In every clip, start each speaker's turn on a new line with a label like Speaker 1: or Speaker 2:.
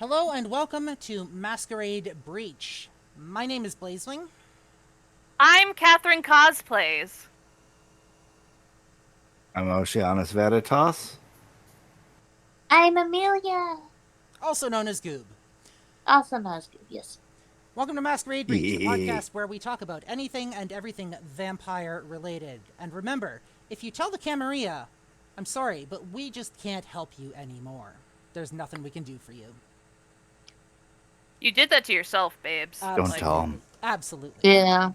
Speaker 1: Hello and welcome to Masquerade Breach. My name is Blazewing.
Speaker 2: I'm Kathryn Cosplays.
Speaker 3: I'm Oceanus Veritas.
Speaker 4: I'm Amelia.
Speaker 1: Also known as Goob.
Speaker 4: Also known as Goob, yes.
Speaker 1: Welcome to Masquerade Breach, the
Speaker 3: Yeah.
Speaker 1: podcast where we talk about anything and everything vampire related. And remember, if you tell the Camarilla, I'm sorry, but we just can't help you anymore. There's nothing we can do for you.
Speaker 2: You did that to yourself, babes.
Speaker 3: Don't tell him.
Speaker 1: Absolutely.
Speaker 4: Yeah.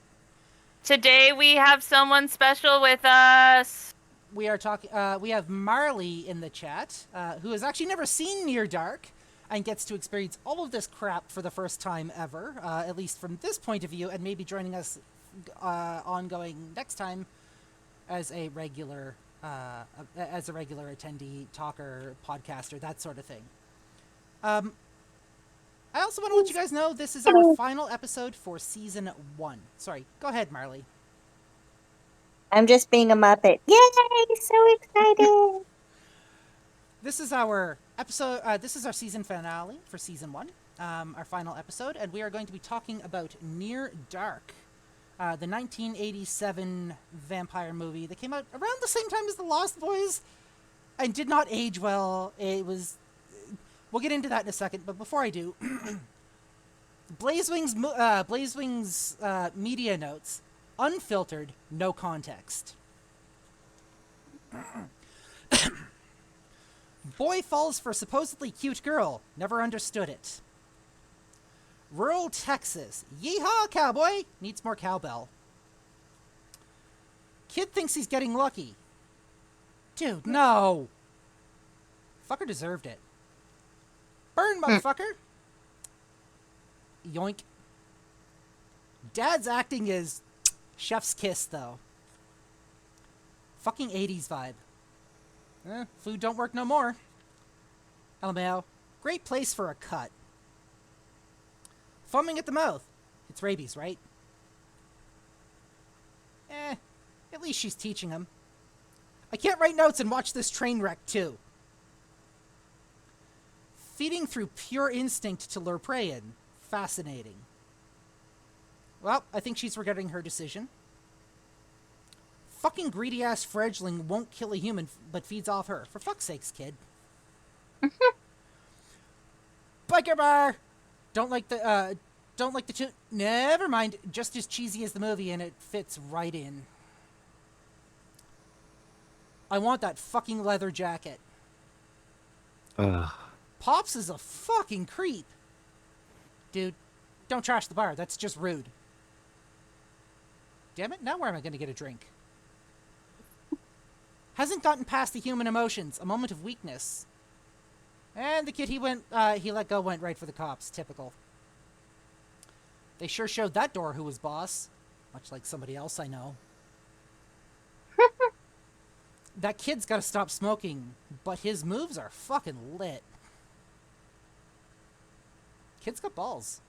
Speaker 2: Today we have someone special with us.
Speaker 1: We are talking. We have Marley in the chat, who has actually never seen Near Dark, and gets to experience all of this crap for the first time ever, at least from this point of view, and maybe joining us ongoing next time as a regular attendee, talker, podcaster, that sort of thing. I also want to let you guys know this is our final episode for season 1. Sorry, go ahead, Marley.
Speaker 4: I'm just being a Muppet. Yay! So excited!
Speaker 1: This is our episode. This is our season finale for season 1, our final episode, and we are going to be talking about Near Dark, the 1987 vampire movie that came out around the same time as The Lost Boys, and did not age well. It was. We'll get into that in a second, but before I do, Blazewing's media notes, unfiltered, no context. Boy falls for supposedly cute girl. Never understood it. Rural Texas. Yeehaw, cowboy! Needs more cowbell. Kid thinks he's getting lucky. Dude, no! Fucker deserved it. Burn, motherfucker! Yoink. Dad's acting is chef's kiss, though. Fucking 80s vibe. Food don't work no more. LMAO. Great place for a cut. Foaming at the mouth. It's rabies, right? At least she's teaching him. I can't write notes and watch this train wreck, too. Feeding through pure instinct to lure prey in. Fascinating. Well, I think she's regretting her decision. Fucking greedy-ass fledgling won't kill a human, but feeds off her. For fuck's sakes, kid. Biker bar! Don't like the tune. Never mind. Just as cheesy as the movie, and it fits right in. I want that fucking leather jacket.
Speaker 3: Ugh.
Speaker 1: Pops is a fucking creep. Dude, don't trash the bar. That's just rude. Damn it, now where am I going to get a drink? Hasn't gotten past the human emotions. A moment of weakness. And the kid he let go went right for the cops. Typical. They sure showed that door who was boss. Much like somebody else I know. That kid's got to stop smoking, but his moves are fucking lit. Kid's got balls.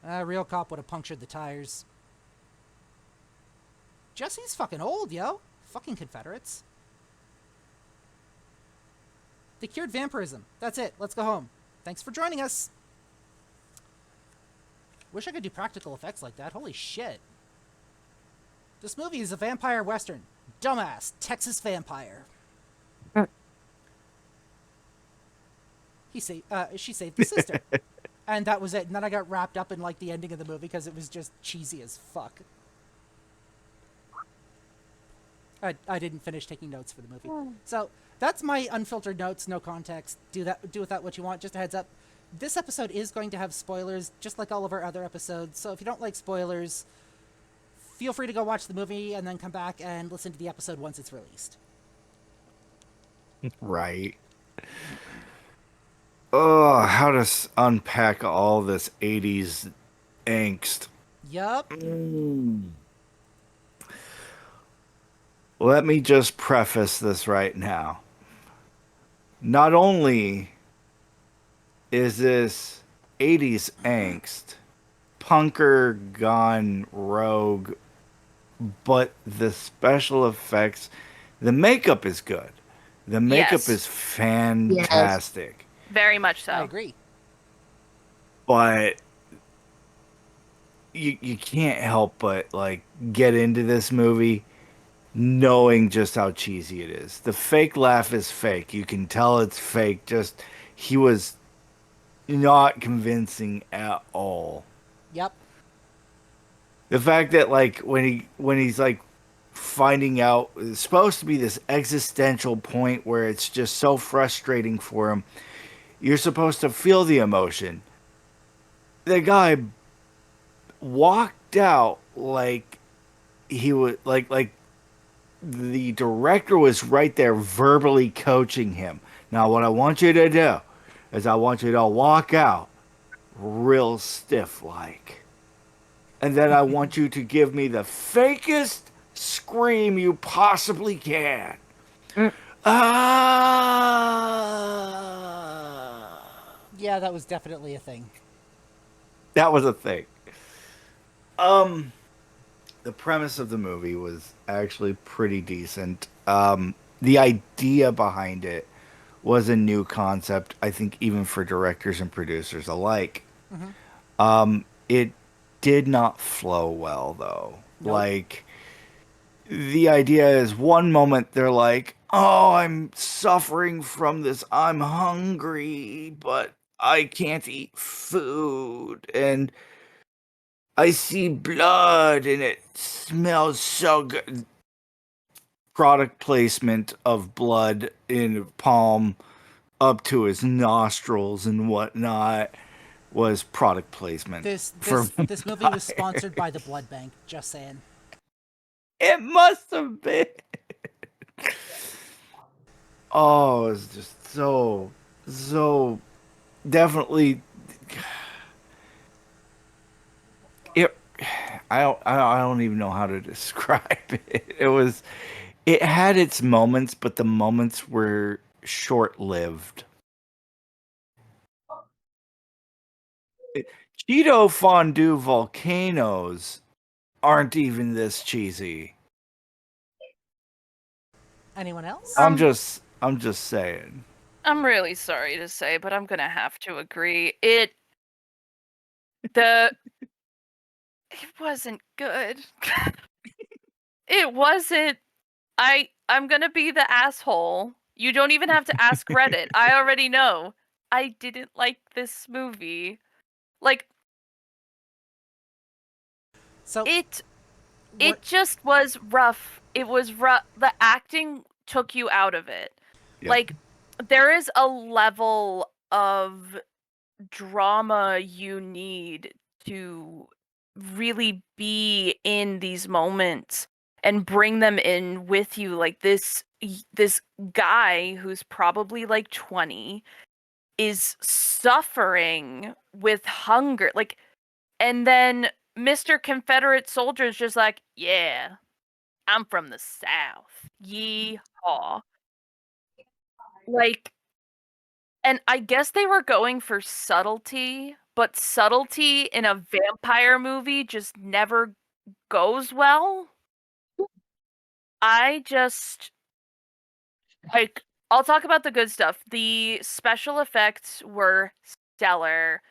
Speaker 1: A real cop would have punctured the tires. Jesse's fucking old, yo. Fucking Confederates. They cured vampirism. That's it. Let's go home. Thanks for joining us. Wish I could do practical effects like that. Holy shit. This movie is a vampire western. Dumbass. Texas vampire. She saved the sister. And that was it. And then I got wrapped up in like the ending of the movie because it was just cheesy as fuck. I didn't finish taking notes for the movie. So that's my unfiltered notes, no context. Do with that what you want. Just a heads up. This episode is going to have spoilers, just like all of our other episodes. So if you don't like spoilers, feel free to go watch the movie and then come back and listen to the episode once it's released.
Speaker 3: Right. Oh, how to unpack all this 80s angst.
Speaker 1: Yup.
Speaker 3: Let me just preface this right now. Not only is this 80s angst, punker gone rogue, but the special effects, the makeup is good. The makeup
Speaker 2: Yes.
Speaker 3: is fantastic.
Speaker 2: Very much so.
Speaker 1: I agree.
Speaker 3: But you can't help but like get into this movie knowing just how cheesy it is. The fake laugh is fake. You can tell it's fake. Just he was not convincing at all.
Speaker 1: Yep.
Speaker 3: The fact that like when he's like finding out it's supposed to be this existential point where it's just so frustrating for him. You're supposed to feel the emotion. The guy walked out like he was like the director was right there verbally coaching him. Now what I want you to do is I want you to walk out real stiff like. And then I want you to give me the fakest scream you possibly can.
Speaker 4: Mm.
Speaker 3: Ah.
Speaker 1: Yeah, that was definitely a thing.
Speaker 3: That was a thing. The premise of the movie was actually pretty decent. The idea behind it was a new concept, I think, even for directors and producers alike. It did not flow well, though.
Speaker 1: Nope.
Speaker 3: Like, the idea is one moment they're like, oh, I'm suffering from this. I'm hungry, but I can't eat food. And I see blood and it smells so good. Product placement of blood in palm up to his nostrils and whatnot was product placement.
Speaker 1: This movie was sponsored by the blood bank, just saying.
Speaker 3: It must have been. Oh, it was just so definitely. It. I don't even know how to describe it. It had its moments, but the moments were short-lived. Cheeto fondue volcanoes aren't even this cheesy.
Speaker 1: Anyone else?
Speaker 3: I'm just saying.
Speaker 2: I'm really sorry to say, but I'm gonna have to agree. It wasn't good. It wasn't. I'm gonna be the asshole. You don't even have to ask Reddit. I already know. I didn't like this movie. Like
Speaker 1: So
Speaker 2: it
Speaker 1: we're-
Speaker 2: just was rough. It was rough. The acting took you out of it.
Speaker 3: Yep.
Speaker 2: Like there is a level of drama you need to really be in these moments and bring them in with you. Like this guy who's probably like 20 is suffering with hunger, like, and then Mr. Confederate soldier is just like, yeah, I'm from the South, yeehaw. Like, and I guess they were going for subtlety, but subtlety in a vampire movie just never goes well. I just like I'll talk about the good stuff. The special effects were stellar.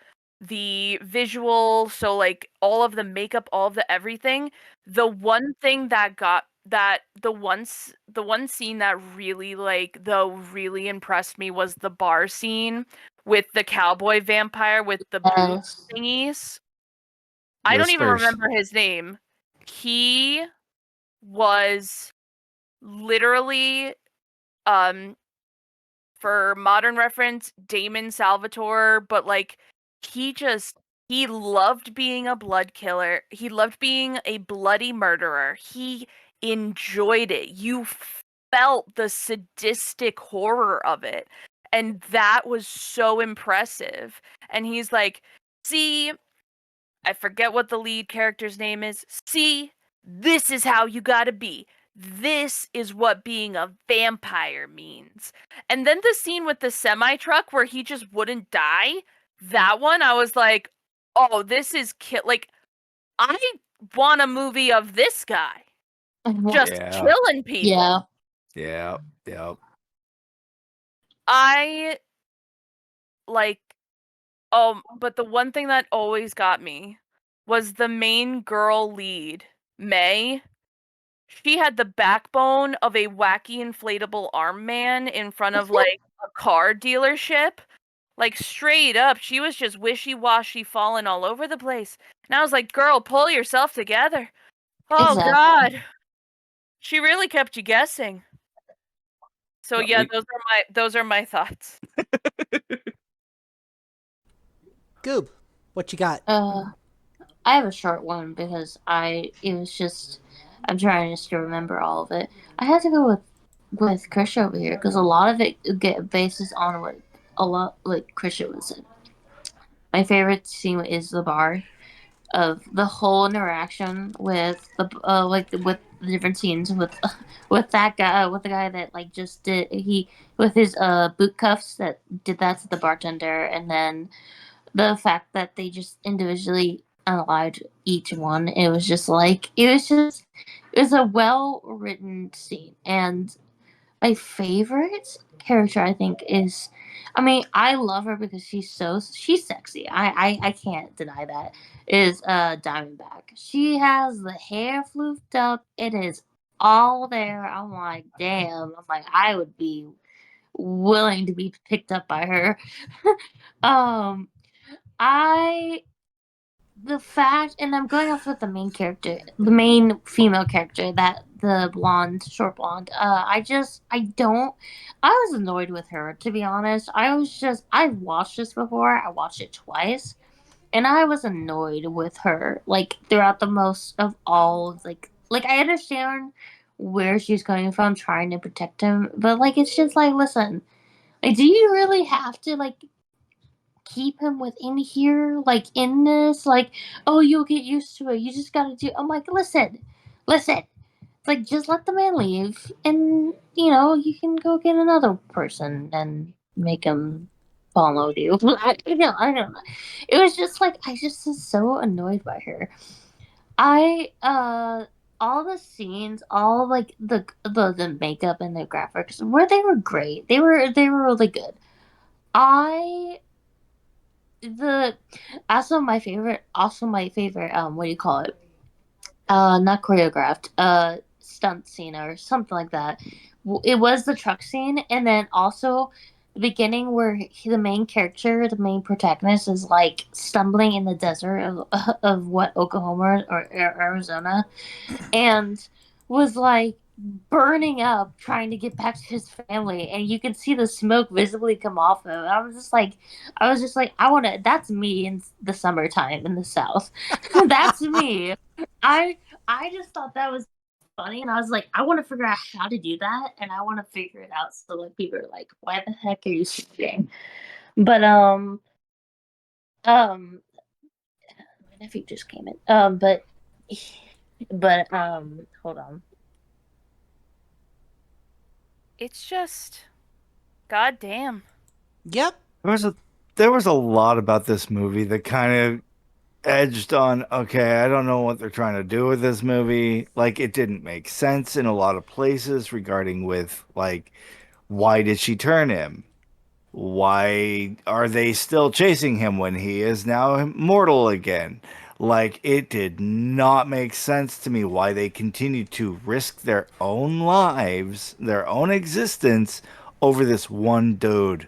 Speaker 2: The visual, so like all of the makeup, all of the everything. The one thing that got that the one scene that really really impressed me was the bar scene with the cowboy vampire with the boots
Speaker 4: Yes.
Speaker 2: thingies. I don't even
Speaker 3: Whispers.
Speaker 2: remember his name. He was literally um for modern reference, Damon Salvatore, but like he loved being a blood killer. He loved being a bloody murderer. He enjoyed it. You felt the sadistic horror of it. And that was so impressive. And he's like, see, I forget what the lead character's name is. See, this is how you gotta be. This is what being a vampire means. And then the scene with the semi truck where he just wouldn't die, that one, I was like, oh, this is like, I want a movie of this guy just
Speaker 3: Yeah.
Speaker 2: killing people.
Speaker 4: Yeah.
Speaker 3: Yeah.
Speaker 2: I like, but the one thing that always got me was the main girl lead, May. She had the backbone of a wacky inflatable arm man in front of like a car dealership. Like straight up, she was just wishy-washy falling all over the place. And I was like, girl, pull yourself together. Oh
Speaker 4: Exactly.
Speaker 2: God. She really kept you guessing. So
Speaker 3: Yeah,
Speaker 2: yeah, those are my thoughts.
Speaker 1: Goob, what you got?
Speaker 5: I have a short one because I'm trying just to remember all of it. I had to go with Chris over here because a lot of it get bases on what a lot like Krisha was in. My favorite scene is the bar of the whole interaction with with the different scenes with that guy with the guy that like just did he with his boot cuffs that did that to the bartender, and then the fact that they just individually allowed each one. It was a well written scene. And my favorite character, I think, is, I mean, I love her because she's sexy. I can't deny that. Is Diamondback. She has the hair floofed up. It is all there. I'm like, damn. I'm like, I would be willing to be picked up by her. um, I the fact, and I'm going off with the main character, the main female character, that the blonde, short blonde. I was annoyed with her, to be honest. I've watched this before. I watched it twice, and I was annoyed with her, like throughout the most of all of like I understand where she's coming from, trying to protect him, but like it's just like, listen, like, do you really have to like keep him within here, like in this, like, oh, you'll get used to it. You just gotta do. I'm like, listen. It's like just let the man leave, and you can go get another person and make him fall in love with you. I don't know. It was just like I just was so annoyed by her. I all the scenes, all like the makeup and the graphics, where they were great. They were really good. I the also my favorite what do you call it, not choreographed, stunt scene or something like that. It was the truck scene, and then also the beginning where the main character, the main protagonist, is like stumbling in the desert of what, Oklahoma or Arizona, and was like burning up trying to get back to his family, and you can see the smoke visibly come off him. I was just like, I want to, that's me in the summertime in the South. That's me. I just thought that was funny, and I was like, I want to figure out how to do that, and I want to figure it out, so like people are like, why the heck are you smoking? But um my nephew just came in. But hold on.
Speaker 2: It's just goddamn.
Speaker 1: Yep.
Speaker 3: There was a lot about this movie that kind of edged on, okay, I don't know what they're trying to do with this movie. Like, it didn't make sense in a lot of places regarding with like, why did she turn him? Why are they still chasing him when he is now mortal again? Like, it did not make sense to me why they continued to risk their own lives, their own existence over this one dude.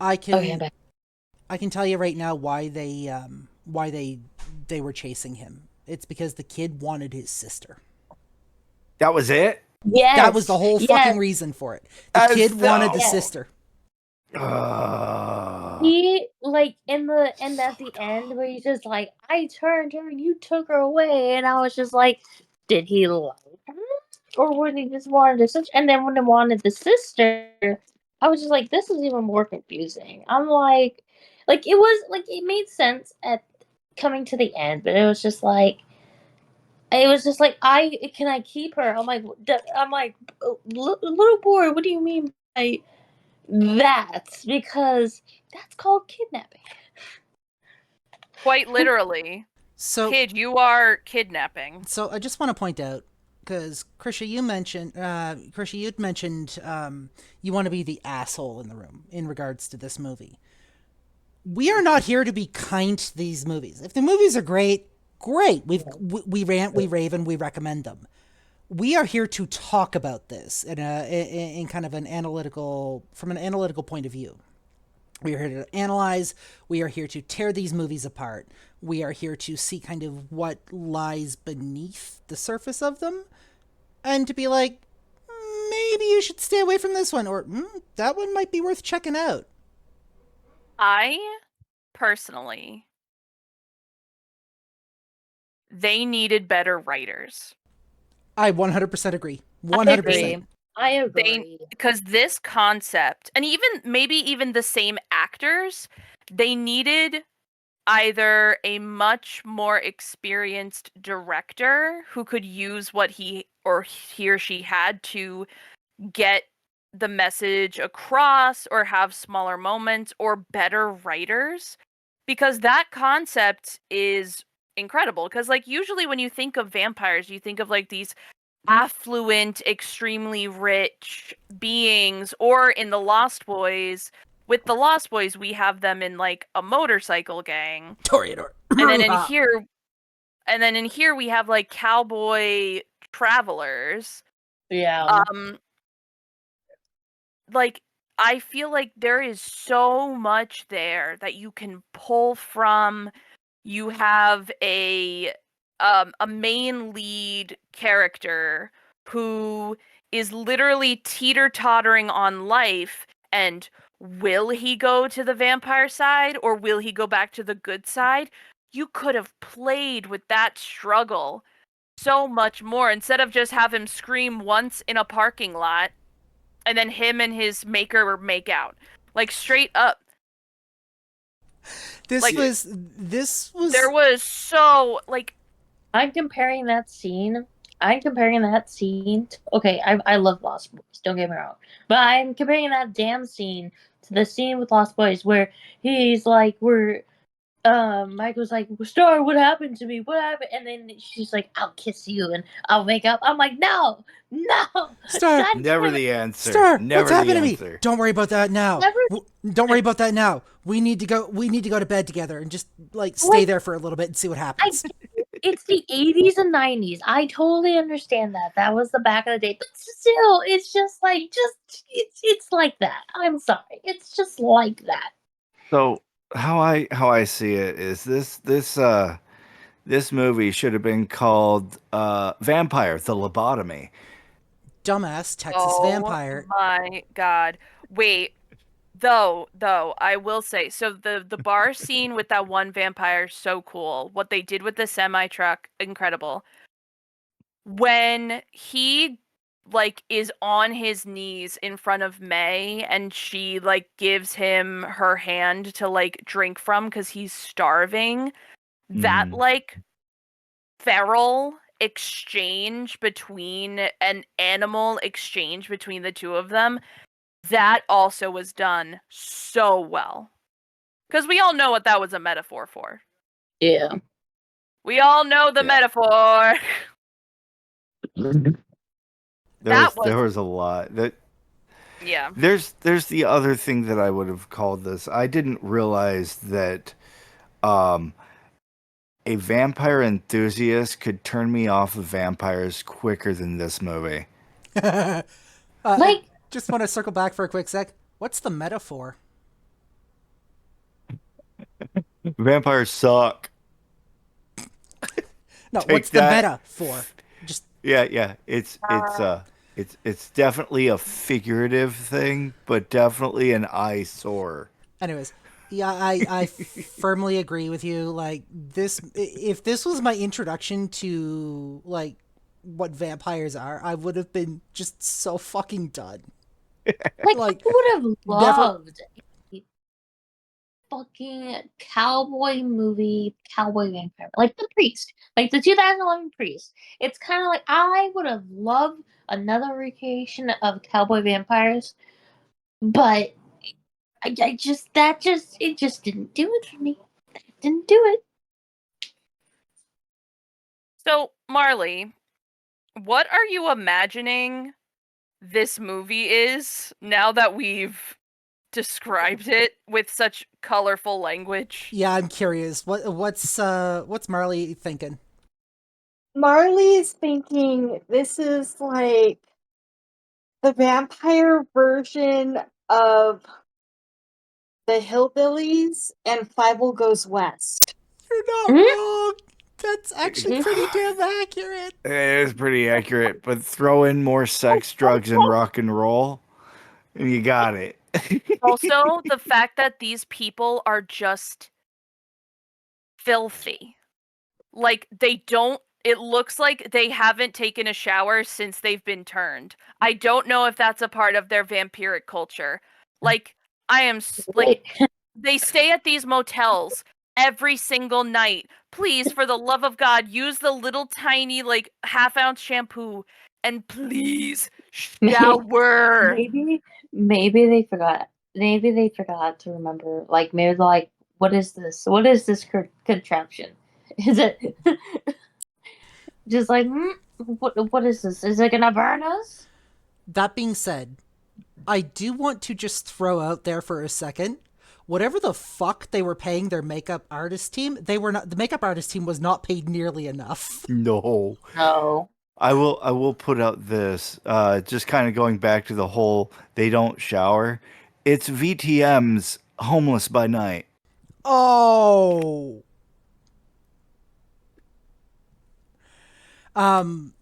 Speaker 1: I
Speaker 5: Oh yeah,
Speaker 1: can I can tell you right now why they were chasing him. It's because the kid wanted his sister.
Speaker 3: That was it?
Speaker 1: That was the
Speaker 5: yes,
Speaker 1: whole fucking
Speaker 5: yes,
Speaker 1: reason for it. The
Speaker 3: As
Speaker 1: kid wanted the
Speaker 3: though.
Speaker 5: yes.
Speaker 1: sister.
Speaker 5: He like in the and at the end where he's just like, I turned her and you took her away, and I was just like, did he like her, or would he just wanted the sister? And then when he wanted the sister, I was just like, this is even more confusing. I'm like it was like it made sense at coming to the end, but it was just like I can I keep her? I'm like, little boy, what do you mean by that? Because that's called kidnapping.
Speaker 2: Quite literally.
Speaker 1: So
Speaker 2: Kid, you are kidnapping.
Speaker 1: so I just want to point out, because Krisha, you'd mentioned you want to be the asshole in the room in regards to this movie. we are not here to be kind to these movies. If the movies are great, great. We rant, we rave, and we recommend them. We are here to talk about this in kind of an analytical, from an analytical point of view. We are here to analyze. We are here to tear these movies apart. We are here to see kind of what lies beneath the surface of them, and to be like, maybe you should stay away from this one, or that one might be worth checking out.
Speaker 2: I personally, they needed better writers.
Speaker 1: I 100% agree.
Speaker 5: I
Speaker 1: 100%.
Speaker 5: agree. I agree.
Speaker 2: Because this concept, and maybe even the same actors, they needed either a much more experienced director who could use what he or she had to get the message across, or have smaller moments, or better writers, because that concept is incredible. Because like usually when you think of vampires, you think of like these affluent, extremely rich beings, or in the Lost Boys. With the Lost Boys, we have them in like a motorcycle gang.
Speaker 1: Toreador.
Speaker 2: And then in here we have like cowboy travelers.
Speaker 5: Yeah.
Speaker 2: Like I feel like there is so much there that you can pull from. You have a main lead character who is literally teeter-tottering on life, and will he go to the vampire side or will he go back to the good side? You could have played with that struggle so much more, instead of just have him scream once in a parking lot and then him and his maker make out. Like straight up.
Speaker 1: This
Speaker 2: Like,
Speaker 1: was
Speaker 2: there was so like
Speaker 5: I'm comparing that scene. Okay, I love Lost Boys. Don't get me wrong, but I'm comparing that damn scene to the scene with Lost Boys where he's like, "We're Michael's like, Star, what happened to me? What happened?" And then she's like, "I'll kiss you and I'll make up." I'm like, no,
Speaker 1: Star,
Speaker 5: God
Speaker 3: Never
Speaker 5: damn it.
Speaker 3: the answer.
Speaker 1: Star,
Speaker 3: Never
Speaker 1: what's happening
Speaker 3: the
Speaker 1: to me?
Speaker 3: answer.
Speaker 1: Don't worry about that now.
Speaker 5: Never-
Speaker 1: Don't worry about that now. We need to go to bed together and just like stay
Speaker 5: What?
Speaker 1: there for a little bit and see what happens.
Speaker 5: It's the 80s and 90s. I totally understand that. That was the back of the day. But still, it's just like, it's like that. I'm sorry. It's just like that.
Speaker 3: So how I see it is this movie should have been called Vampire: The Lobotomy.
Speaker 1: Dumbass Texas vampire.
Speaker 2: my god. Wait. Though, I will say, so the bar scene with that one vampire, so cool. What they did with the semi truck, incredible. When he like is on his knees in front of May and she like gives him her hand to like drink from because he's starving, that
Speaker 3: Mhm.
Speaker 2: like feral exchange between an animal exchange between the two of them, that also was done so well. Because we all know what that was a metaphor for.
Speaker 5: Yeah.
Speaker 2: We all know the
Speaker 3: Yeah.
Speaker 2: metaphor.
Speaker 3: There was a lot.
Speaker 2: Yeah.
Speaker 3: There's the other thing that I would have called this. I didn't realize that a vampire enthusiast could turn me off of vampires quicker than this movie.
Speaker 5: Like,
Speaker 1: Just want to circle back for a quick sec. What's the metaphor?
Speaker 3: Vampires suck.
Speaker 1: No,
Speaker 3: Take
Speaker 1: what's the
Speaker 3: that.
Speaker 1: metaphor? Just
Speaker 3: Yeah. It's definitely a figurative thing, but definitely an eyesore.
Speaker 1: anyways. Yeah, I firmly agree with you. Like this, if this was my introduction to like what vampires are, I would have been just so fucking done.
Speaker 5: like, I would have
Speaker 1: never-
Speaker 5: loved a fucking cowboy movie, cowboy vampire, like The Priest, like the 2011 Priest. It's kind of like, I would have loved another recreation of cowboy vampires, but it just didn't do it for me. It didn't do it.
Speaker 2: So, Marley, what are you imagining this movie is now that we've described it with such colorful language.
Speaker 1: Yeah, I'm curious. What's Marley thinking?
Speaker 4: Marley's thinking this is like the vampire version of the Hillbillies and Fievel Goes West.
Speaker 1: You're not
Speaker 5: Mhm.
Speaker 1: wrong. That's actually pretty damn accurate.
Speaker 3: It is pretty accurate, but throw in more sex, drugs, and rock and roll, and you got it.
Speaker 2: Also, the fact that these people are just filthy. Like, it looks like they haven't taken a shower since they've been turned. I don't know if that's a part of their vampiric culture. Like, like, they stay at these motels every single night. Please, for the love of God, use the little tiny, like, half-ounce shampoo, and please, shower!
Speaker 5: Maybe they forgot. Maybe they forgot to remember. Like maybe they're like, what is this? What is this contraption? Is it just like what is this? Is it gonna burn us?
Speaker 1: That being said, I do want to just throw out there for a second, whatever the fuck they were paying their makeup artist team, the makeup artist team was not paid nearly enough.
Speaker 3: No.
Speaker 5: No.
Speaker 3: I will put out this, just kind of going back to the whole they don't shower. It's VTM's Homeless by Night.
Speaker 1: Oh.
Speaker 2: God,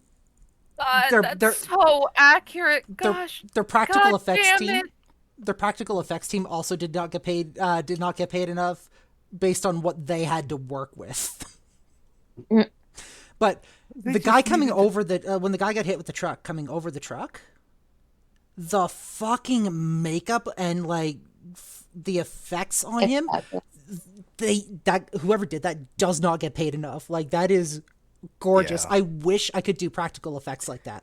Speaker 1: They're-
Speaker 2: so accurate.
Speaker 1: Their,
Speaker 2: Gosh,
Speaker 1: their practical
Speaker 2: God
Speaker 1: effects
Speaker 2: damn
Speaker 1: team,
Speaker 2: it.
Speaker 1: their practical effects team also did not get paid enough based on what they had to work with. But the guy coming over when the guy got hit with the truck, coming over the truck, the fucking makeup and like the effects on him, whoever did that does not get paid enough. Like, that is gorgeous.
Speaker 3: Yeah.
Speaker 1: I wish I could do practical effects like that.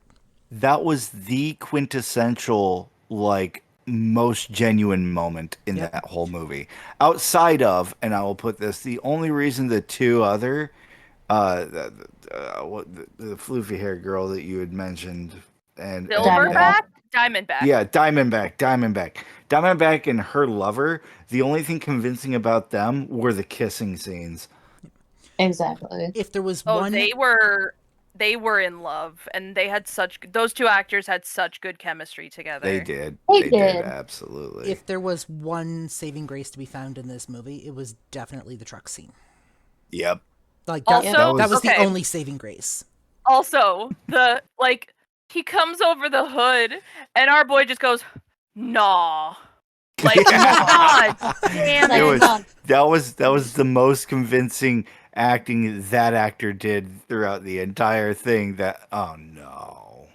Speaker 3: That was the quintessential, like, most genuine moment in
Speaker 1: Yep.
Speaker 3: that whole movie. Outside of, and I will put this, the only reason the two other, the floofy hair girl that you had mentioned, and
Speaker 2: Silverback? Diamondback.
Speaker 3: yeah, Diamondback and her lover. The only thing convincing about them were the kissing scenes.
Speaker 5: Exactly.
Speaker 1: If there was
Speaker 2: Oh,
Speaker 1: one,
Speaker 2: they were in love, and those two actors had such good chemistry together.
Speaker 3: They did.
Speaker 5: They
Speaker 3: They did,
Speaker 5: did.
Speaker 3: absolutely.
Speaker 1: if there was one saving grace to be found in this movie, it was definitely the truck scene.
Speaker 3: Yep.
Speaker 1: Like,
Speaker 2: Also,
Speaker 1: that was the
Speaker 2: okay.
Speaker 1: only saving grace.
Speaker 2: Also, he comes over the hood, and our boy just goes, "Nah." Like, God damn it.
Speaker 3: That was the most convincing acting that actor did throughout the entire thing. Oh no,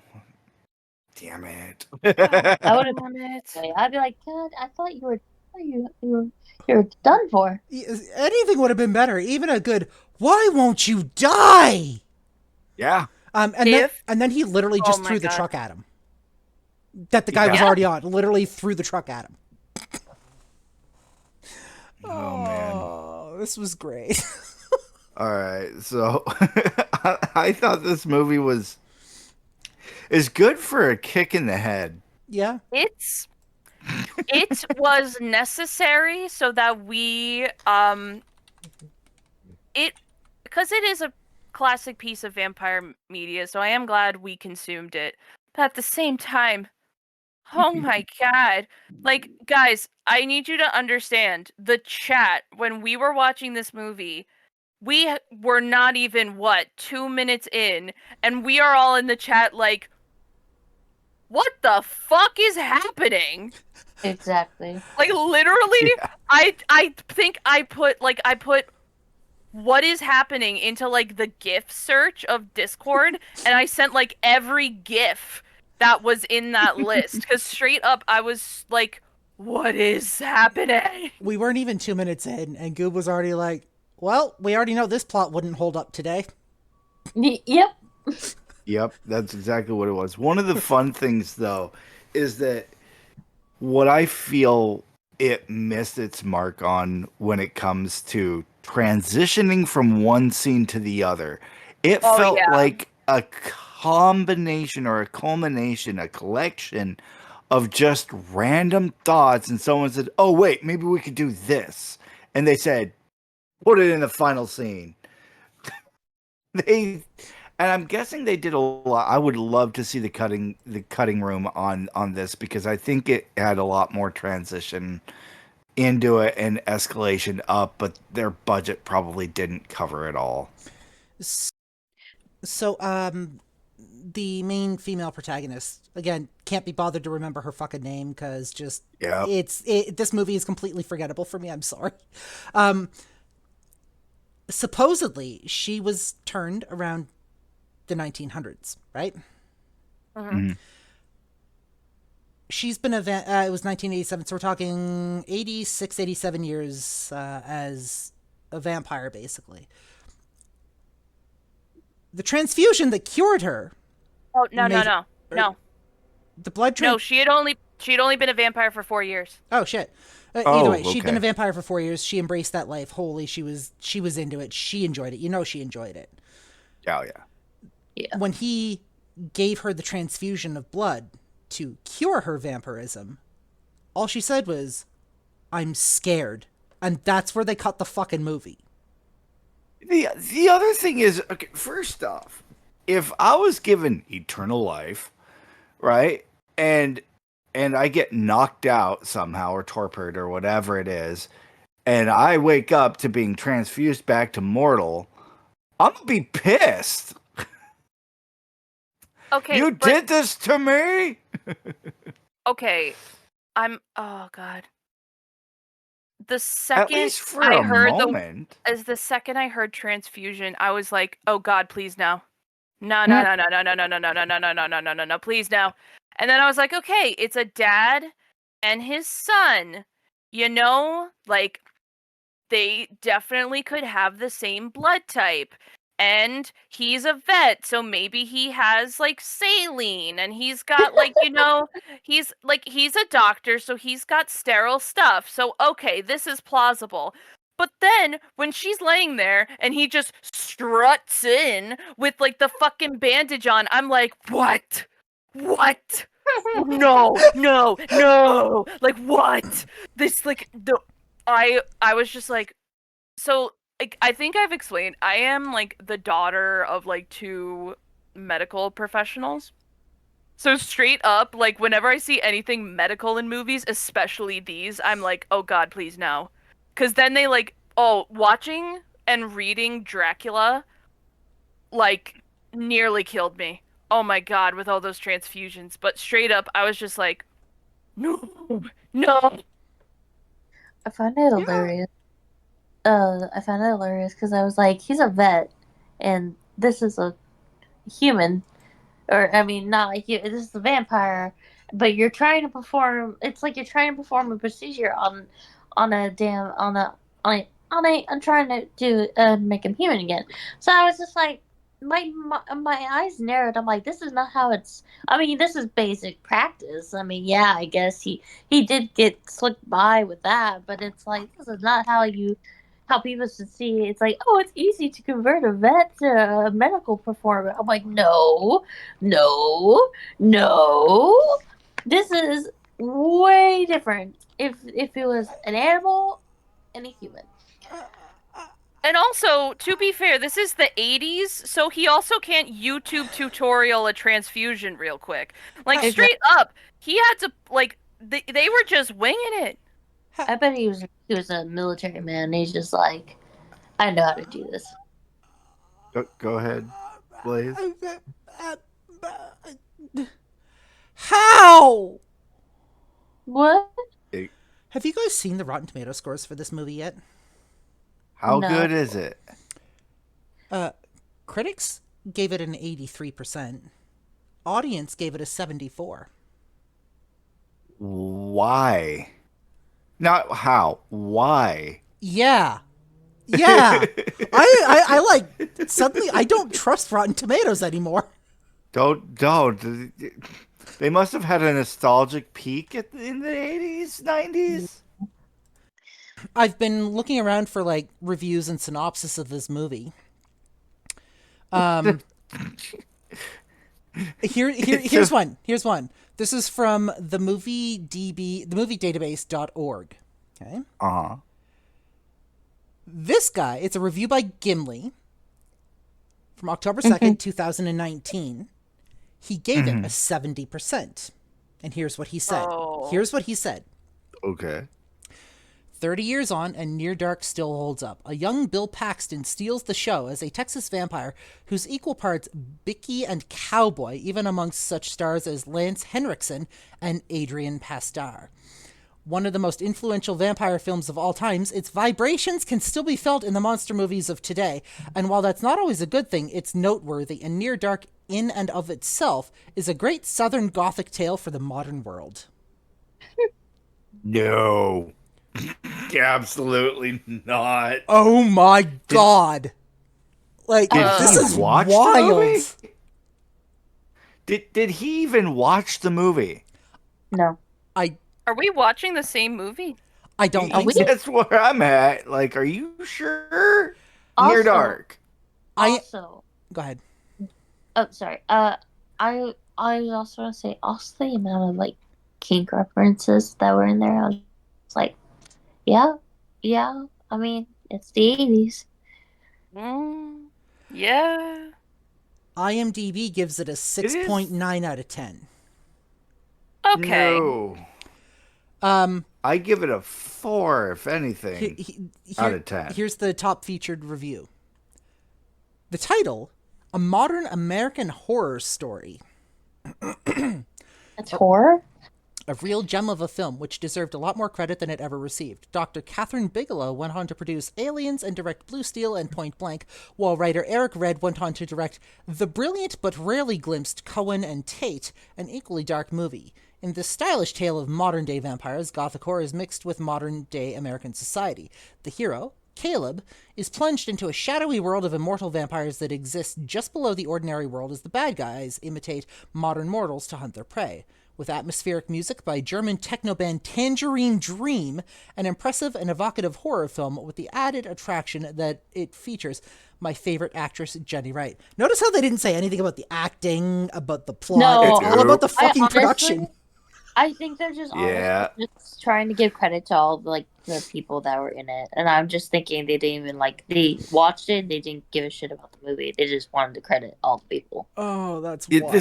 Speaker 3: damn it!
Speaker 5: I would have.
Speaker 2: Damn it.
Speaker 5: I'd be like, God, I thought you were done for.
Speaker 1: Anything would have been better. Even a good "Why won't you die?"
Speaker 3: Yeah.
Speaker 1: And then he literally just
Speaker 2: Oh my
Speaker 1: threw the
Speaker 2: God.
Speaker 1: truck at him. That the guy was
Speaker 2: Yeah.
Speaker 1: already on. Literally threw the truck at him.
Speaker 3: Oh man.
Speaker 1: Oh, this was great.
Speaker 3: All right, so I thought this movie is good for a kick in the head.
Speaker 1: Yeah.
Speaker 2: It was necessary so that we because it is a classic piece of vampire media, so I am glad we consumed it. But at the same time, oh my God. Like, guys, I need you to understand the chat when we were watching this movie. We were not even 2 minutes in, and we are all in the chat like, what the fuck is happening?
Speaker 5: Exactly.
Speaker 2: Like, literally,
Speaker 3: Yeah.
Speaker 2: I think I put what is happening into like the GIF search of Discord, and I sent like every GIF that was in that list, because straight up I was like, what is happening?
Speaker 1: We weren't even 2 minutes in, and Goob was already like, well, we already know this plot wouldn't hold up today.
Speaker 5: Yep.
Speaker 3: Yep, that's exactly what it was. One of the fun things, though, is that what I feel it missed its mark on when it comes to transitioning from one scene to the other. It
Speaker 2: Oh,
Speaker 3: felt
Speaker 2: yeah.
Speaker 3: like a combination or a culmination, a collection of just random thoughts, and someone said, "Oh wait, maybe we could do this," and they said, "Put it in the final scene." They, and I'm guessing they did a lot. I would love to see the cutting room on this, because I think it had a lot more transition into it and escalation up, but their budget probably didn't cover it all.
Speaker 1: So, the main female protagonist, again, can't be bothered to remember her fucking name because just
Speaker 3: Yeah.
Speaker 1: this movie is completely forgettable for me. I'm sorry. Supposedly she was turned around the 1900s, right?
Speaker 3: Mhm.
Speaker 1: She's been it was 1987, so we're talking 86, 87 years as a vampire, basically. The transfusion that cured her,
Speaker 2: Oh no
Speaker 1: made-
Speaker 2: no.
Speaker 1: the blood
Speaker 2: No,
Speaker 1: transfusion.
Speaker 2: she'd only been a vampire for 4 years.
Speaker 1: Oh shit. Either
Speaker 3: Oh,
Speaker 1: way, she'd been
Speaker 3: okay.
Speaker 1: a vampire for 4 years. She embraced that life wholly. She was into it. She enjoyed it. You know, she enjoyed it.
Speaker 3: Oh yeah.
Speaker 5: Yeah.
Speaker 1: When he gave her the transfusion of blood to cure her vampirism, all she said was, "I'm scared," and that's where they cut the fucking movie.
Speaker 3: The other thing is, okay, first off, if I was given eternal life, right, and I get knocked out somehow or torpid or whatever it is, and I wake up to being transfused back to mortal, I'm gonna be pissed.
Speaker 2: Okay,
Speaker 3: You
Speaker 2: but,
Speaker 3: did this to me?
Speaker 2: okay. Oh god. The
Speaker 3: At
Speaker 2: second
Speaker 3: least for
Speaker 2: I
Speaker 3: a
Speaker 2: heard
Speaker 3: moment.
Speaker 2: the second I heard transfusion, I was like, "Oh god, please no. No, no, no, no, no, no, no, no, no, no, no, no, no, no, no, no, no, please no." And then I was like, "Okay, it's a dad and his son. You know, like they definitely could have the same blood type. And he's a vet, so maybe he has like saline and he's got like, he's a doctor, so he's got sterile stuff. So okay, this is plausible." But then when she's laying there and he just struts in with like the fucking bandage on, I'm like, "What? What? No, no, no. Like what?" This like the I was just like, so like I think I've explained I am like the daughter of like two medical professionals. So straight up, like whenever I see anything medical in movies, especially these, I'm like, "Oh god, please no." Cuz then they like, oh, watching and reading Dracula like nearly killed me. Oh my god, with all those transfusions. But straight up, I was just like, "No. No."
Speaker 5: I find it hilarious. I found it hilarious because I was like, he's a vet, and this is a human, or I mean, not like this is a vampire, but you're trying to perform. It's like you're trying to perform a procedure on a damn on a. I'm trying to do make him human again. So I was just like, my eyes narrowed. I'm like, this is not how it's. I mean, this is basic practice. I mean, yeah, I guess he did get slicked by with that, but it's like this is not how people should see it. It's like, oh, it's easy to convert a vet to a medical performer. I'm like, no, no, no. This is way different. If it was an animal and a human.
Speaker 2: And also, to be fair, this is the 80s, so he also can't YouTube tutorial a transfusion real quick. Like,
Speaker 5: Exactly.
Speaker 2: straight up, he had to, like, they were just winging it.
Speaker 5: I bet he was a military man. He's just like, I know how to do this.
Speaker 3: Go ahead, Blaze.
Speaker 1: How?
Speaker 5: What?
Speaker 1: Have you guys seen the Rotten Tomato scores for this movie yet?
Speaker 3: How
Speaker 5: No.
Speaker 3: good is it?
Speaker 1: Critics gave it an 83%. Audience gave it a 74%.
Speaker 3: Why? Not how. Why?
Speaker 1: Yeah. Yeah. I like, suddenly I don't trust Rotten Tomatoes anymore.
Speaker 3: Don't. They must have had a nostalgic peak in the 80s, 90s.
Speaker 1: I've been looking around for like reviews and synopsis of this movie. Here's one. Here's one. This is from the movie DB, the moviedatabase.org. Okay.
Speaker 3: Uh-huh.
Speaker 1: This guy, it's a review by Gimli from October 2nd, 2019. He gave it a 70%. And here's what he said.
Speaker 2: Oh.
Speaker 1: Here's what he said.
Speaker 3: Okay.
Speaker 1: 30 years on, and Near Dark still holds up. A young Bill Paxton steals the show as a Texas vampire who's equal parts Bicky and cowboy, even amongst such stars as Lance Henriksen and Adrian Pastar. One of the most influential vampire films of all times, its vibrations can still be felt in the monster movies of today, and while that's not always a good thing, it's noteworthy, and Near Dark in and of itself is a great southern gothic tale for the modern world.
Speaker 3: No. Absolutely not.
Speaker 1: Oh my god. Like, this
Speaker 3: he
Speaker 1: is
Speaker 3: watch the
Speaker 1: wild.
Speaker 3: movie? Did he even watch the movie?
Speaker 5: No.
Speaker 2: Are we watching the same movie?
Speaker 1: I don't think so.
Speaker 3: That's where I'm at. Like, are you sure? Near
Speaker 5: Also-
Speaker 3: Dark.
Speaker 5: Also,
Speaker 1: Go ahead.
Speaker 5: oh sorry. I also want to say also the amount of like kink references that were in there. I was like, yeah. I mean, it's the 80s.
Speaker 2: Yeah.
Speaker 1: IMDb gives it a 6.9 out of 10.
Speaker 2: Okay.
Speaker 3: No. I give it a 4, if anything, out of 10.
Speaker 1: Here's the top featured review. The title, A Modern American Horror Story.
Speaker 5: It's horror?
Speaker 1: A real gem of a film, which deserved a lot more credit than it ever received. Dr. Kathryn Bigelow went on to produce Aliens and direct Blue Steel and Point Blank, while writer Eric Red went on to direct the brilliant but rarely glimpsed Cohen and Tate, an equally dark movie. In this stylish tale of modern-day vampires, gothic horror is mixed with modern-day American society. The hero, Caleb, is plunged into a shadowy world of immortal vampires that exist just below the ordinary world as the bad guys imitate modern mortals to hunt their prey. With atmospheric music by German techno band Tangerine Dream, an impressive and evocative horror film with the added attraction that it features my favorite actress, Jenny Wright. Notice how they didn't say anything about the acting, about the plot.
Speaker 5: No.
Speaker 1: It's all about the fucking
Speaker 5: honestly-
Speaker 1: production.
Speaker 5: I think they're just
Speaker 3: Yeah.
Speaker 5: honestly just trying to give credit to all like the people that were in it, and I'm just thinking they didn't even like they watched it. They didn't give a shit about the movie. They just wanted to credit all the people.
Speaker 1: Oh, that's
Speaker 3: This
Speaker 1: wild.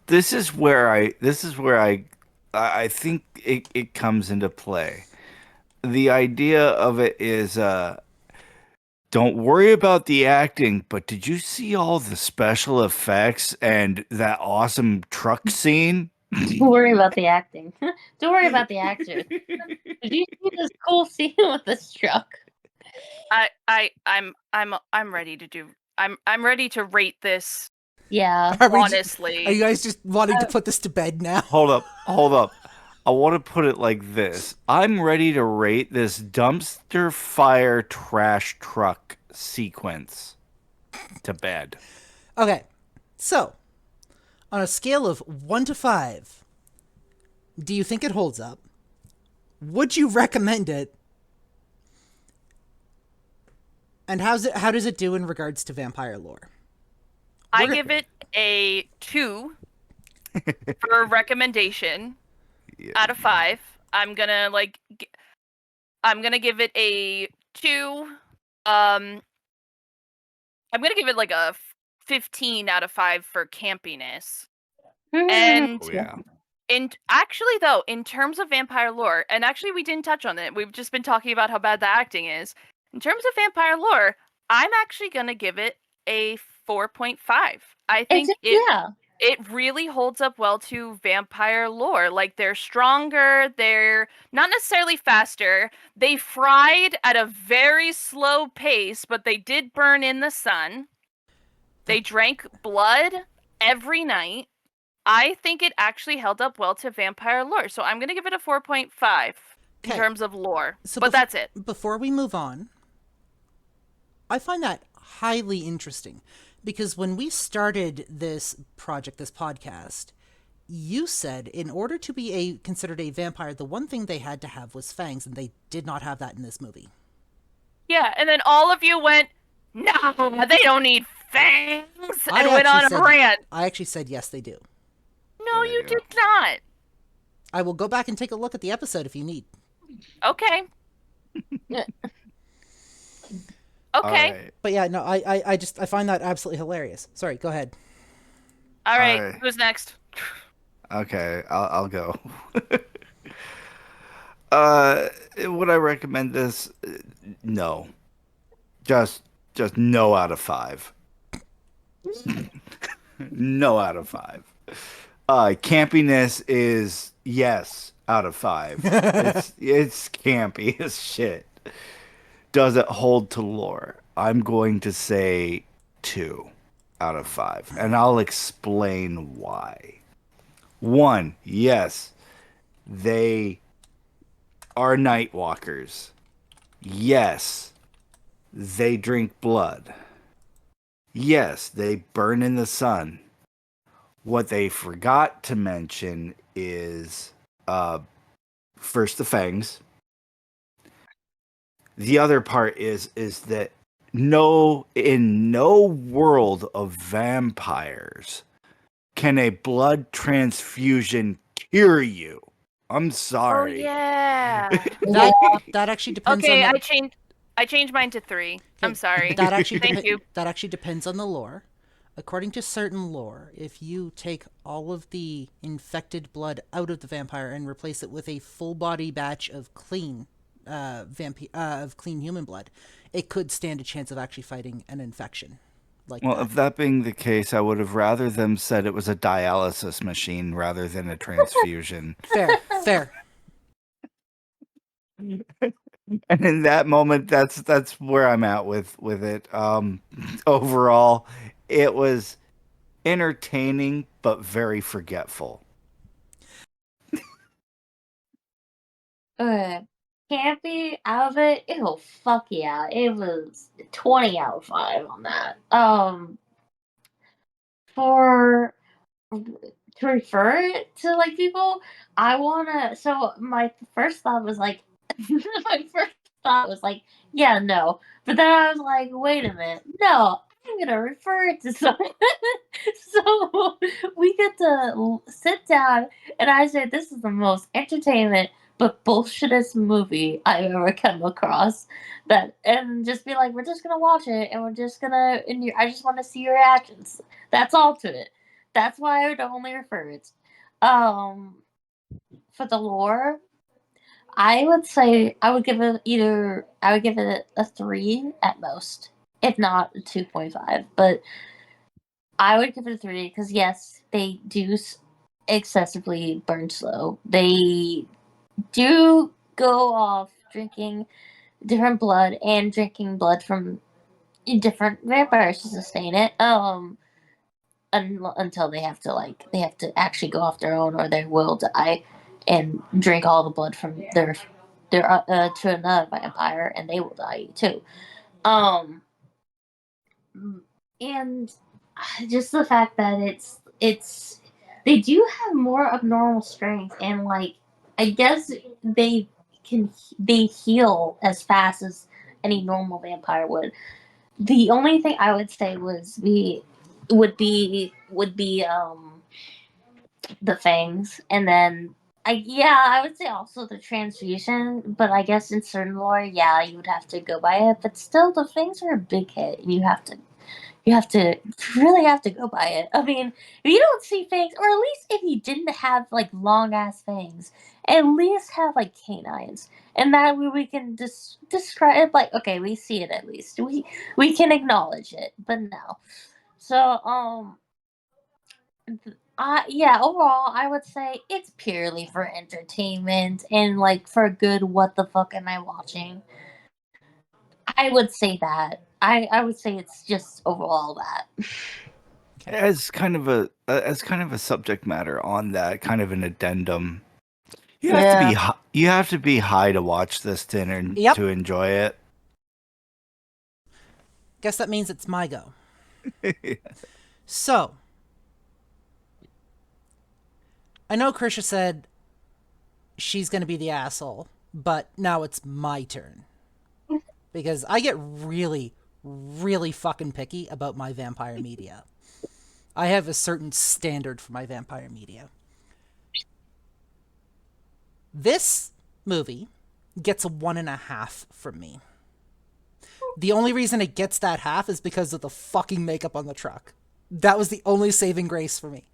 Speaker 3: is where I think it comes into play. The idea of it is don't worry about the acting, but did you see all the special effects and that awesome truck scene?
Speaker 5: Don't worry about the acting. Don't worry about the actors. Did you see this cool scene with this truck?
Speaker 2: I'm ready to do. I'm ready to rate this.
Speaker 5: Yeah.
Speaker 1: Are
Speaker 2: Honestly,
Speaker 1: you guys just wanting to put this to bed now?
Speaker 3: Hold up. I want to put it like this. I'm ready to rate this dumpster fire trash truck sequence to bed.
Speaker 1: Okay, so on a scale of 1 to 5, do you think it holds up? Would you recommend it? And how does it do in regards to vampire lore?
Speaker 2: I
Speaker 1: We're-
Speaker 2: give it a 2 for a recommendation out of 5. I'm gonna give it a 2. I'm gonna give it like a 15 out of 5 for campiness. And
Speaker 3: Oh, yeah.
Speaker 2: actually, though, in terms of vampire lore, and actually we didn't touch on it. We've just been talking about how bad the acting is. In terms of vampire lore, I'm actually gonna give it a 4.5. I think it really holds up well to vampire lore. Like, they're stronger, they're not necessarily faster. They fried at a very slow pace, but they did burn in the sun. They drank blood every night. I think it actually held up well to vampire lore. So I'm going to give it a 4.5 in
Speaker 1: Okay.
Speaker 2: terms of lore.
Speaker 1: So
Speaker 2: but that's it.
Speaker 1: Before we move on, I find that highly interesting because when we started this project, this podcast, you said in order to be considered a vampire, the one thing they had to have was fangs, and they did not have that in this movie.
Speaker 2: Yeah, and then all of you went, nah, they don't need fangs
Speaker 1: I
Speaker 2: and went
Speaker 1: actually
Speaker 2: on a
Speaker 1: said-
Speaker 2: rant.
Speaker 1: I actually said yes, they do.
Speaker 2: No,
Speaker 3: There
Speaker 2: you
Speaker 3: you go.
Speaker 2: did not.
Speaker 1: I will go back and take a look at the episode if you need.
Speaker 2: Okay.
Speaker 3: All
Speaker 2: Okay.
Speaker 3: right.
Speaker 1: But yeah, no, I find that absolutely hilarious. Sorry, go ahead.
Speaker 2: All right.
Speaker 3: Alright.
Speaker 2: Who's next?
Speaker 3: Okay, I'll go. Would I recommend this? No. Just no out of 5. No out of 5. Campiness is yes out of 5. It's campy as shit. Does it hold to lore? I'm going to say 2 out of 5, and I'll explain why. 1, yes, they are night walkers. Yes, they drink blood. Yes, they burn in the sun. What they forgot to mention is first the fangs. The other part is that in no world of vampires can a blood transfusion cure you. I'm
Speaker 2: Oh
Speaker 3: sorry.
Speaker 2: yeah.
Speaker 1: That actually depends
Speaker 2: Okay,
Speaker 1: on
Speaker 2: I changed mine to 3. I'm sorry.
Speaker 1: That actually
Speaker 2: Thank you.
Speaker 1: That actually depends on the lore. According to certain lore, if you take all of the infected blood out of the vampire and replace it with a full body batch of clean clean human blood, it could stand a chance of actually fighting an infection. Like
Speaker 3: Well,
Speaker 1: that.
Speaker 3: if that being the case, I would have rather them said it was a dialysis machine rather than a transfusion.
Speaker 1: Fair.
Speaker 3: And in that moment, that's where I'm at with it. Overall, it was entertaining but very forgetful.
Speaker 5: Okay. Campy out of it, it'll fuck yeah. It was 20 out of 5 on that. For to refer it to like people, I wanna. So my first thought was like, my first thought was like, yeah, no. But then I was like, wait a minute, no, I'm gonna refer it to someone. So we get to sit down, and I said, this is the most entertainment but bullshitest movie I've ever come across. And just be like, we're just gonna watch it, and we're just gonna. And I just want to see your reactions. That's all to it. That's why I would only refer it. Um, for the lore, I would say I would give it a 3 at most, if not a 2.5. But I would give it a 3 because yes, they do excessively burn slow. They do go off drinking different blood and drinking blood from different vampires to sustain it. Until they have to actually go off their own or they will die and drink all the blood from their to another vampire and they will die too. Um, and just the fact that it's they do have more abnormal strength and like I guess they heal as fast as any normal vampire would. The only thing I would say would be the fangs, and then I would say also the transfusion, but I guess in certain lore, yeah, you would have to go by it. But still, the fangs are a big hit, and you really have to go by it. I mean, if you don't see fangs, or at least if you didn't have like long ass fangs, at least have like canines, and that way we can describe like okay, we see it at least we can acknowledge it, but no. So yeah, overall, I would say it's purely for entertainment and like for a good what the fuck am I watching? I would say that. I would say it's just overall that.
Speaker 3: As kind of a subject matter on that, kind of an addendum. You have to be high to watch this
Speaker 1: Yep.
Speaker 3: to enjoy it.
Speaker 1: Guess that means it's my go. So, I know Krisha said she's going to be the asshole, but now it's my turn. Because I get really, really fucking picky about my vampire media. I have a certain standard for my vampire media. This movie gets a 1.5 from me. The only reason it gets that half is because of the fucking makeup on the truck. That was the only saving grace for me.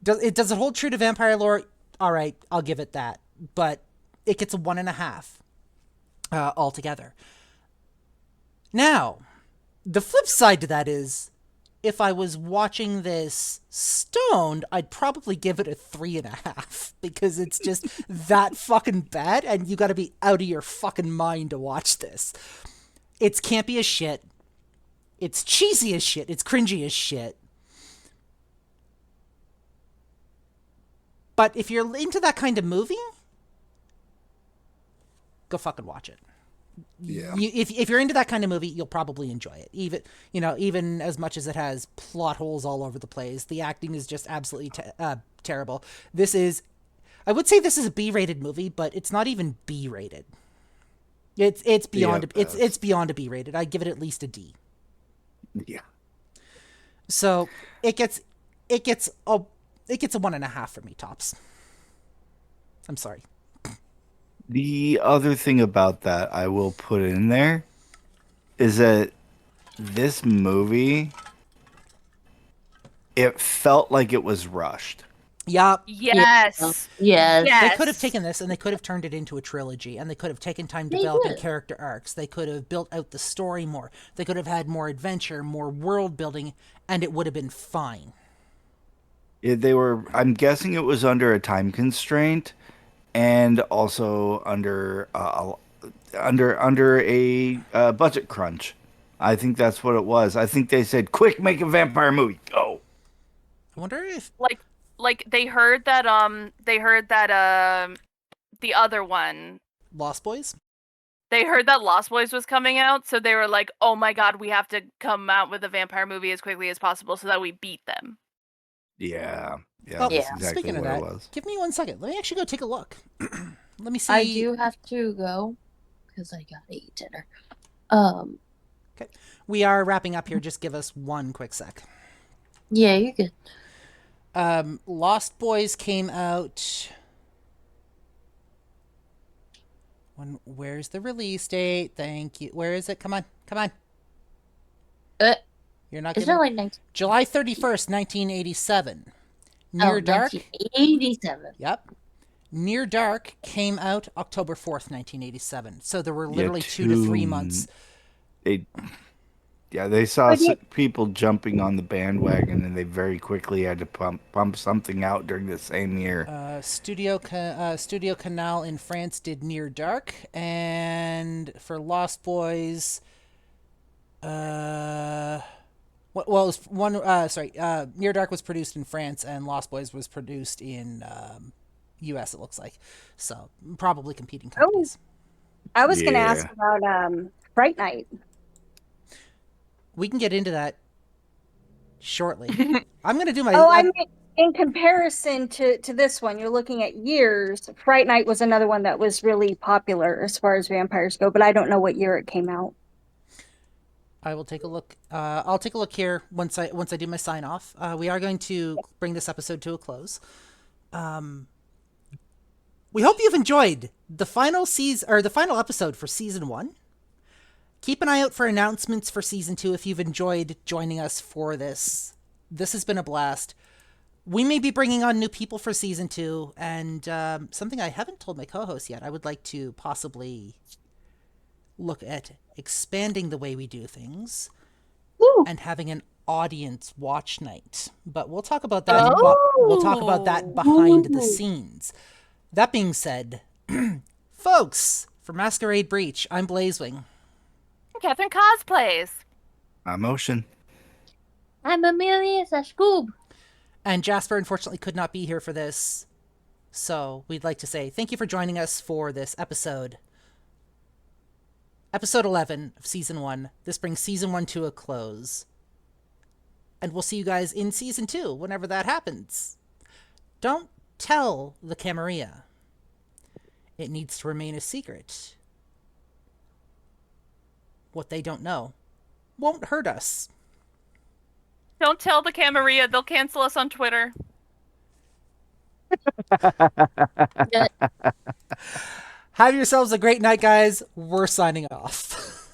Speaker 1: Does it hold true to vampire lore? All right, I'll give it that. But it gets a 1.5 altogether. Now, the flip side to that is, if I was watching this stoned, I'd probably give it a 3.5 because it's just that fucking bad, and you got to be out of your fucking mind to watch this. It's campy as shit. It's cheesy as shit. It's cringy as shit. But if you're into that kind of movie, go fucking watch it.
Speaker 3: Yeah.
Speaker 1: If you're into that kind of movie, you'll probably enjoy it. Even as much as it has plot holes all over the place, the acting is just absolutely terrible. I would say this is a B-rated movie, but it's not even B-rated. It's beyond it's beyond a B-rated. I'd give it at least a D.
Speaker 3: Yeah.
Speaker 1: So it gets a 1.5 for me tops. I'm sorry.
Speaker 3: The other thing about that I will put in there is that this movie, it felt like it was rushed.
Speaker 1: Yeah.
Speaker 2: Yes.
Speaker 5: Yes.
Speaker 1: They could have taken this and they could have turned it into a trilogy, and they could have taken time developing character arcs. They could have built out the story more. They could have had more adventure, more world building, and it would have been fine.
Speaker 3: I'm guessing it was under a time constraint and also under a budget crunch. I think that's what it was. I think they said, "Quick, make a vampire movie, go."
Speaker 1: I wonder if
Speaker 2: Like they heard that the other one,
Speaker 1: Lost Boys.
Speaker 2: they heard that Lost Boys was coming out, so they were like, "Oh my god, we have to come out with a vampire movie as quickly as possible so that we beat them."
Speaker 3: Yeah,
Speaker 1: Oh,
Speaker 3: that's exactly
Speaker 1: speaking of
Speaker 3: what
Speaker 1: that,
Speaker 3: it was.
Speaker 1: give me 1 second. Let me actually go take a look. Let me see.
Speaker 5: I do have to go because I got to eat dinner.
Speaker 1: Okay, we are wrapping up here. Just give us 1 quick sec.
Speaker 5: Yeah, you're good.
Speaker 1: Lost Boys came out. Where's the release date? Thank you. Where is it? Come on. You're not
Speaker 5: It's
Speaker 1: giving...
Speaker 5: not like 19...
Speaker 1: July 31st, 1987. Near Dark.
Speaker 5: 1987.
Speaker 1: Yep. Near Dark came out October 4th, 1987. So there were literally 2 to 3 months.
Speaker 3: They saw people jumping on the bandwagon, and they very quickly had to pump something out during the same year.
Speaker 1: Studio Canal in France did Near Dark, and for Lost Boys, Near Dark was produced in France, and Lost Boys was produced in U.S. It looks like, so probably competing companies.
Speaker 4: I was going to ask about Fright Night.
Speaker 1: We can get into that shortly. I'm going to do my...
Speaker 4: I mean, in comparison to this one, you're looking at years. Fright Night was another one that was really popular as far as vampires go, but I don't know what year it came out.
Speaker 1: I will take a look. I'll take a look here once I do my sign off. We are going to bring this episode to a close. We hope you've enjoyed the final episode for season 1. Keep an eye out for announcements for season 2 if you've enjoyed joining us for this. This has been a blast. We may be bringing on new people for season 2, and something I haven't told my co-host yet, I would like to possibly look at expanding the way we do things.
Speaker 5: Woo.
Speaker 1: And having an audience watch night. But we'll talk about that. We'll talk about that behind the scenes. That being said, folks, for Masquerade Breach, I'm Blazewing.
Speaker 2: Kathryn cosplays.
Speaker 3: I'm Ocean.
Speaker 5: I'm Amelia Scoob.
Speaker 1: And Jasper unfortunately could not be here for this. So we'd like to say thank you for joining us for this episode. Episode 11 of Season 1. This brings Season 1 to a close. And we'll see you guys in Season 2, whenever that happens. Don't tell the Camarilla. It needs to remain a secret. What they don't know won't hurt us.
Speaker 2: Don't tell the Camarilla. They'll cancel us on Twitter.
Speaker 1: Have yourselves a great night, guys. We're signing off.